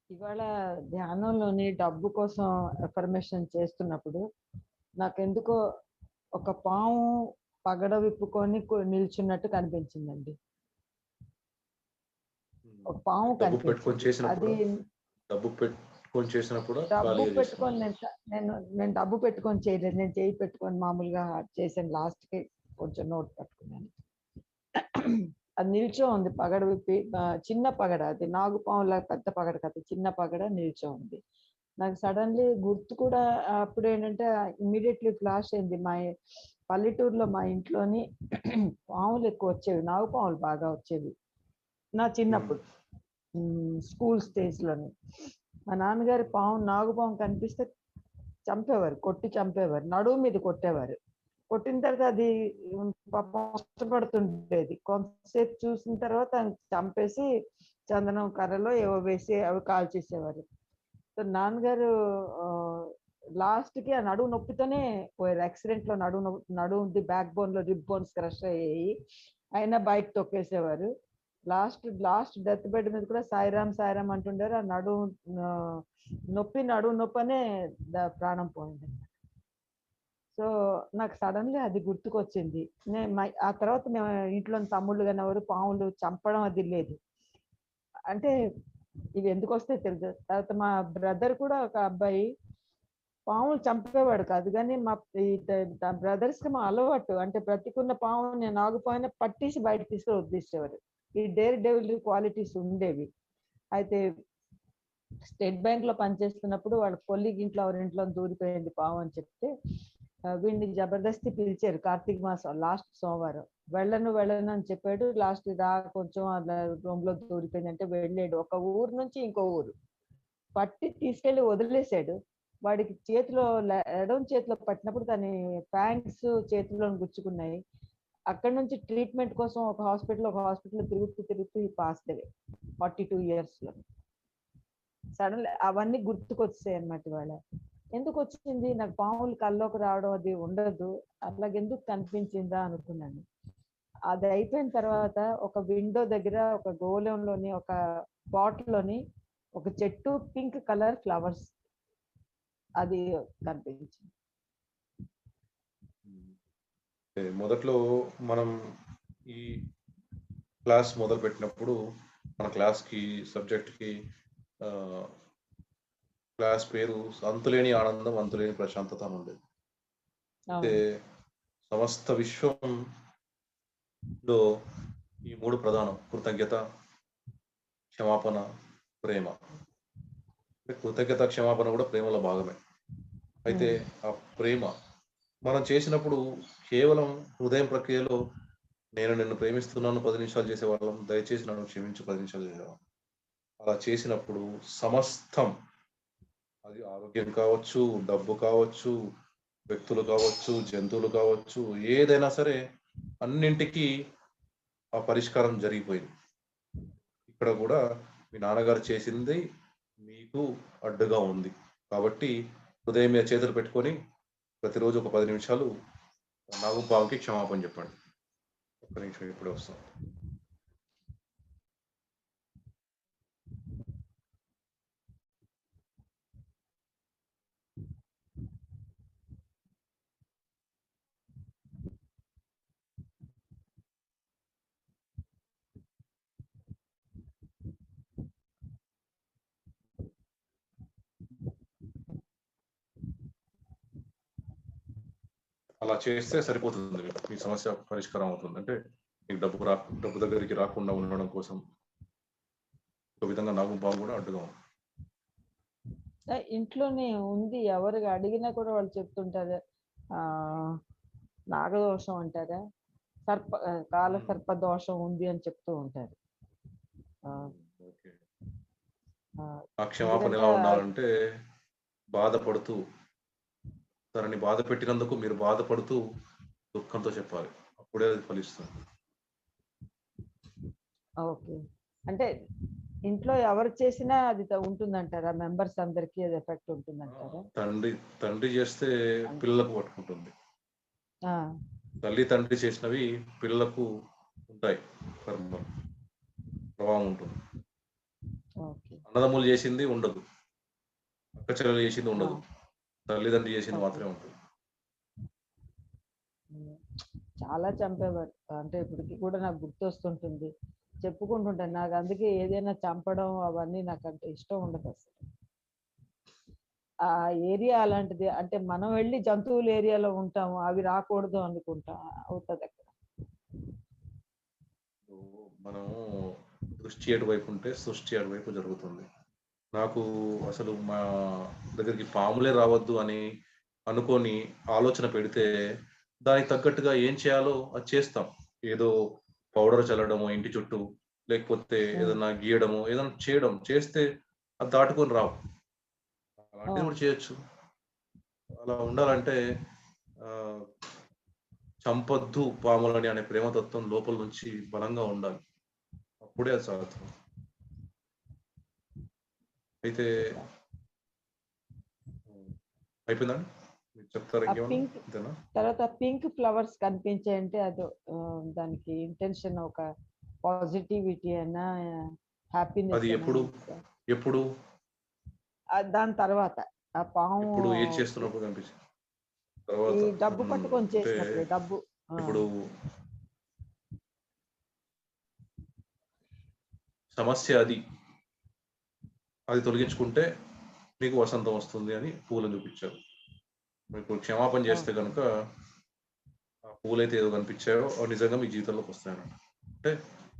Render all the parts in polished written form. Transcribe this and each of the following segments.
ఇవాళ ధ్యానంలోని డబ్బు కోసం ఎఫర్మేషన్ చేస్తున్నప్పుడు నాకెందుకో ఒక పాము పగడ విప్పుకొని నిల్చున్నట్టు కనిపించిందండి. ఒక పాము డబ్బు పెట్టుకొని కనిపించింది. చేసినప్పుడు అది డబ్బు పెట్టుకొని చేసినప్పుడు డబ్బు ఖాళీగా పెట్టుకొని చేసినారు. నేను నేను డబ్బు పెట్టుకొని చేయలేదు. నేను చేయి పెట్టుకొని మామూలుగా చేశాను. లాస్ట్‌కి కొంచెం నోట్ పట్టుకున్నాను. అది నిల్చో ఉంది పగడ విప్పి. చిన్న పగడ అది, నాగుపాములాగా పెద్ద పగడ కాదు. చిన్న పగడ నిల్చో ఉంది. నాకు సడన్‌లీ గుర్తు కూడా అప్పుడేంటంటే ఇమ్మీడియేట్‌లీ ఫ్లాష్ అయింది. పల్లెటూరులో మా ఇంట్లోని పాములు ఎక్కువ వచ్చేవి. నాగుపాములు బాగా వచ్చేవి. నా చిన్నప్పుడు. స్కూల్ స్టేజ్‌లోని. మా నాన్నగారు నాగుపాము కనిపిస్తే చంపేవారు. కొట్టి చంపేవారు. నడుము మీద కొట్టేవారు. కొట్టిన తర్వాత అది పాపం కష్టపడుతుండేది. కొంతసేపు చూసిన తర్వాత చంపేసి చందనం కర్రలో ఏవో వేసి అవి కాల్చేసేవారు. సో నాన్నగారు లాస్ట్‌కి ఆ నడుము నొప్పితోనే పోయారు. యాక్సిడెంట్‌లో నడుముది బ్యాక్ బోన్‌లో రిబ్ బోన్స్ క్రష్ అయ్యాయి. అయినా బయట తొక్కేసేవారు. లాస్ట్ డెత్ బెడ్ మీద కూడా సాయిరామ్, సాయిరామ్ అంటుండారు. ఆ ఆహ్, నడుము నొప్పనే ప్రాణం పోయిందన్నమాట. సో, నాకు సడెన్‌గా అది గుర్తుకొచ్చింది. ఆ తర్వాత మేము ఇంట్లోని తమ్ముళ్ళు గాని ఎవరు పాములు చంపడం అది లేదు. అంటే ఇవి ఎందుకొస్తాయో తెలీదు. తర్వాత మా బ్రదర్ కూడా ఒక అబ్బాయి పాములు చంపేవాడు కాదు గానీ, మా ఈ ద ద బ్రదర్స్‌కి అలవాటు. అంటే బ్రతికున్న పాముని నాగుపాముని పట్టేసి బయటకి తీసుకొని వదిలేసేవారు. ఈ డేర్ డెవిల్ క్వాలిటీస్ ఉండేవి. అయితే స్టేట్ బ్యాంక్‌లో పనిచేస్తున్నప్పుడు వాళ్ళ కొలీగ్ ఇంట్లో ఎవరింట్లో దూరిపోయింది పాము అని చెప్తే, వీడిని జబర్దస్తి పిలిచారు కార్తీక మాసం లాస్ట్ సోమవారం. వెళ్ళను అని చెప్పాడు. లాస్ట్‌కి కొంచెం అలా రూమ్‌లో దూరిపోయిందంటే వెళ్ళాడు. ఒక ఊరు నుంచి ఇంకో ఊరు. పట్టి తీసుకెళ్ళి వదిలేసాడు. వాడికి చేతిలో ఎడమ చేతిలో పట్టినప్పుడు దాని ఫ్యాంగ్స్ చేతిలోని గుచ్చుకున్నాయి. అక్కడి నుంచి ట్రీట్మెంట్ కోసం ఒక హాస్పిటల్ తిరుగుతూ ఈ పాస్డ్ అవే 42 ఇయర్స్‌లో. సడన్‌లీ అవన్నీ గుర్తుకొచ్చేసాయన్నమాట ఇవాళ. ఎందుకొచ్చింది? నాకు పాములు కల్లోకి రావడం అది ఉండదు. అట్లాగెందుకు కనిపించిందా అనుకున్నాను. అది అయిపోయిన తర్వాత ఒక విండో దగ్గర ఒక గోళంలోని ఒక పాట్‌లోని ఒక చెట్టు పింక్ కలర్ ఫ్లవర్స్ అది కనిపించింది. మొదట్లో మనం ఈ క్లాస్ మొదలుపెట్టినప్పుడు మన క్లాస్‌కి, సబ్జెక్ట్‌కి క్లాస్ పేరు అంతులేని ఆనందం, అంతులేని ప్రశాంతత అని ఉండేది. అయితే సమస్త విశ్వంలో ఈ 3 ప్రధానం: కృతజ్ఞత, క్షమాపణ, ప్రేమ. కృతజ్ఞత, క్షమాపణ కూడా ప్రేమలో భాగమే. అయితే ఆ ప్రేమ మనం చేసినప్పుడు కేవలం హృదయం ప్రక్రియలో నేను నిన్ను ప్రేమిస్తున్నాను 10 నిమిషాలు చేసేవాళ్ళం, దయచేసి నన్ను క్షమించు 10 నిమిషాలు చేసేవాళ్ళం. అలా చేసినప్పుడు సమస్తం, అది ఆరోగ్యం కావచ్చు, డబ్బు కావచ్చు, వ్యక్తులు కావచ్చు, జంతువులు కావచ్చు, ఏదైనా సరే అన్నింటికీ ఆ పరిష్కారం జరిగిపోయింది. ఇక్కడ కూడా మీ నాన్నగారు చేసింది మీకు అడ్డుగా ఉంది. కాబట్టి హృదయం మీద చేతులు పెట్టుకొని ప్రతిరోజు ఒక 10 నిమిషాలు నాగుపాముకి క్షమాపణ చెప్పండి. ఒక్క నిమిషం ఇప్పుడే వస్తాం. అలా చేస్తే సరిపోతుంది. మీ సమస్య పరిష్కారం అవుతుంది. అంటే మీకు డబ్బు దగ్గరికి రాకుండా ఉండడం కోసం ఒక విధంగా నాగుపాము కూడా అడ్డుగా ఉంది. ఇంట్లోనే ఉంది. ఎవరు అడిగినా కూడా వాళ్ళు చెప్తుంటారు. నాగదోషం అంటారా? కాల సర్ప దోషం ఉంది అని చెప్తూ ఉంటారు. ఆ క్షమాపణ ఎలా ఉండాలంటే బాధపడుతూ, తనని బాధ పెట్టినందుకు మీరు బాధపడుతూ దుఃఖంతో చెప్పాలి. అప్పుడే అది ఫలిస్తుంది. ఓకే. అంటే ఇంట్లో ఎవరు చేసినా అది ఉంటుందంటారా? మెంబర్స్ అందరికీ అది ఎఫెక్ట్ ఉంటుందంటారా? తండ్రి చేస్తే పిల్లలకు పట్టుకుంటుంది. తల్లి తండ్రి చేసినవి పిల్లలకు ఉంటాయి, ప్రభావం ఉంటుంది. ఓకే. అన్నదమ్ములు చేసింది ఉండదు. అక్క చెల్లెలు చేసింది ఆ! ఉండదు. తల్లిదండ్రులు చేసింది ఓకే. మాత్రమే ఉంటుంది. హ్మ్. చాలా చంపేవారు. అంటే ఇప్పటికి కూడా నాకు గుర్తొస్తుంటుంది. చెప్పుకుంటుంటాను. నాకు అందుకే ఏదైనా చంపడం అవన్నీ నాకంత ఇష్టం ఉండదసలు. ఆ ఏరియా అలాంటిది. అంటే మనం వెళ్లి జంతువుల ఏరియాలో ఉంటాము. అవి రాకూడదు అనుకుంటా అవుతదక్కడ. ఇప్పుడు మనము దృష్టి ఎటువైపు ఉంటే సృష్టి అటువైపు జరుగుతుంది. నాకు ఓకే. అసలు మా దగ్గరికి పాములే రావద్దు అని అనుకోని ఆలోచన పెడితే, దానికి తగ్గట్టుగా ఏం చేయాలో అది చేస్తాం. ఏదో పౌడర్ చల్లడమో ఇంటి చుట్టూ, లేకపోతే హ్మ్. ఏదన్నా గీయడమో, ఏదన్నా చేయడం. చేస్తే అది దాటుకొని రావు. అలాంటిది ఓహ్! కూడా చేయొచ్చు. అలా ఉండాలంటే ఆహ్, చంపొద్దు పాములని అనే ప్రేమతత్వం లోపల నుంచి బలంగా ఉండాలి. అప్పుడే అది సాగుతుంది. అయితే సార్. హ్మ్. అయిపోయిందా అండి? మీరు చెప్తారా ఆ ఇంకేమన్నా? పింక్ అంతేనా? తర్వాత పింక్ ఫ్లవర్స్ కనిపించాయంటే అదో దానికి ఇంటెన్షన్ ఒక పాజిటివిటీ అనా, అది హ్యాపీనెస్ అనా ఎప్పుడు? ఏంటి సార్? ఎప్పుడు? దాని తర్వాత ఆ పాము ఎప్పుడు ఏది చేస్తున్నప్పుడు కనిపించింది? ఈ తర్వాత డబ్బు పట్టుకొని అంటే చేసినప్పుడే డబ్బు. ఆ! ఇప్పుడు సమస్య అది. అది తొలగించుకుంటే మీకు వసంతం వస్తుంది అని పూలను చూపించారు. మీరిప్పుడు క్షమాపణ చేస్తే ఓకే. గనుక ఆ పూలైతే ఏదో కనిపించాయో అవి నిజంగా మీ జీవితంలోకి వస్తాయన్నమాట. అంటే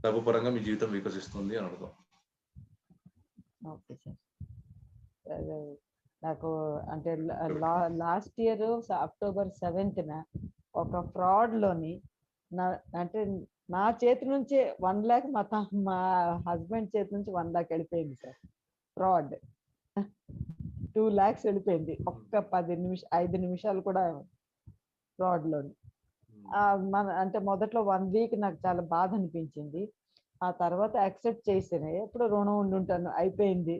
డబ్బు పరంగా మీ జీవితం వికసిస్తుంది అని అర్థం. Okay sir. అదే నాకు అంటే గుర్తుపెట్టుకోండి. లాస్ట్ ఇయర్ అక్టోబర్ 7న ఒక ఫ్రాడ్‌లోని నా అంటే నా చేతి నుంచే 1,00,000 మా హస్బెండ్ చేతి నుంచి 1,00,000 వెళ్ళిపోయింది సార్. ఫ్రాడ్. 2,00,000 వెళ్ళిపోయింది. హ్మ్. ఒక్క 5 నిమిషాలు కూడా ఫ్రాడ్‌లోని. హ్మ్. అంటే మొదట్లో 1 వీక్ నాకు చాలా బాధ అనిపించింది. ఆ తర్వాత యాక్సెప్ట్ చేశాను. ఎప్పుడో రుణం ఉండుంటాను. అయిపోయింది.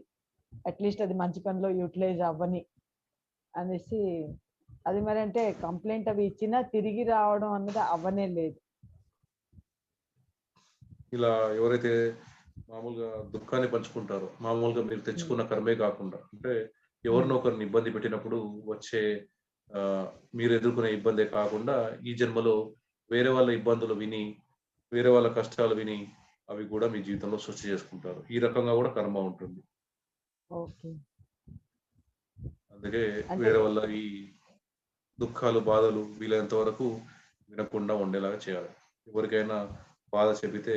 అట్‌లీస్ట్ అది మంచి పనిలో యుటిలైజ్ అవ్వని అనేసి అది మరంటే కంప్లెయింట్ అవి ఇచ్చినా తిరిగి రావడం అన్నది అవ్వనే లేదు. ఇలా ఎవరైతే మామూలుగా దుఃఖాన్ని పంచుకుంటారో, మామూలుగా మీరు హ్మ్. తెచ్చుకున్న కర్మే కాకుండా, అంటే హ్మ్. ఎవరినో ఒకరిని ఇబ్బంది పెట్టినప్పుడు వచ్చే మీరు ఎదుర్కొనే ఇబ్బందే కాకుండా, ఈ జన్మలో వేరే వాళ్ళ ఇబ్బందులు విని, వేరే వాళ్ళ కష్టాలు విని, అవి కూడా మీ జీవితంలో సృష్టి చేసుకుంటారు. ఈ రకంగా కూడా కర్మ ఉంటుంది. ఓకే. అందుకే అంటే వేరే వాళ్ళ ఈ దుఃఖాలు, బాధలు వీలైనంత వరకు వినకుండా ఉండేలాగా చేయాలి. ఎవరికైనా బాధ చెబితే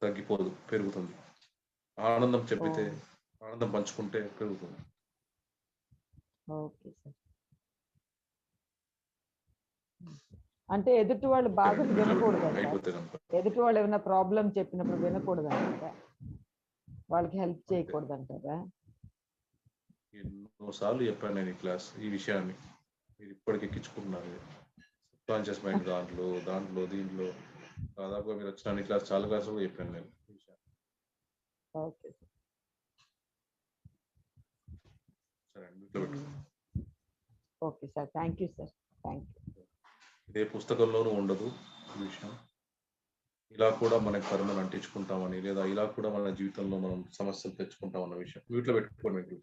తగ్గిపోదు, పెరుగుతుంది. ఆనందం చెప్పితే, ఓహ్! ఆనందం పంచుకుంటే పెరుగుతుంది. Okay sir. హ్మ్. అంటే ఎదుటి వాళ్ళ ఓకే అండి. బాధలు గుర్తుపెట్టుకోండి వినకూడదంటారా? అయిపోతే గనుక. ఎదుటి వాళ్ళు ఏమైనా ప్రాబ్లమ్ చెప్పినప్పుడు వినకూడదంటారా? వాళ్ళకి హెల్ప్ అంతే. చేయకూడదంటారా? ఎన్నో సార్లు చెప్పాను నేను ఈ విషయాన్ని. మీరు ఇప్పటికి ఎక్కించుకుంటున్నారు ఇది. సబ్‌కాన్షియస్ మైండ్ దాంట్లో, దీంట్లో దాదాపుగా మీరొచ్చిన అన్ని చాలా క్లాసుల్లో చెప్పాను నేను ఈ విషయాన్ని. ఓకే. సరే అండి. మ్యూట్‌లో హ్మ్. పెట్టుకోండి. Okay sir. Thank you sir. Thank you. ఇదే పుస్తకంలోనూ ఉండదు ఈ విషయం. ఇలా కూడా మన కర్మను అంటించుకుంటామని, లేదా ఇలా కూడా మన జీవితంలో మనం సమస్యలు తెచ్చుకుంటాం అన్న విషయం. మ్యూట్‌లో పెట్టుకోండి మీరు.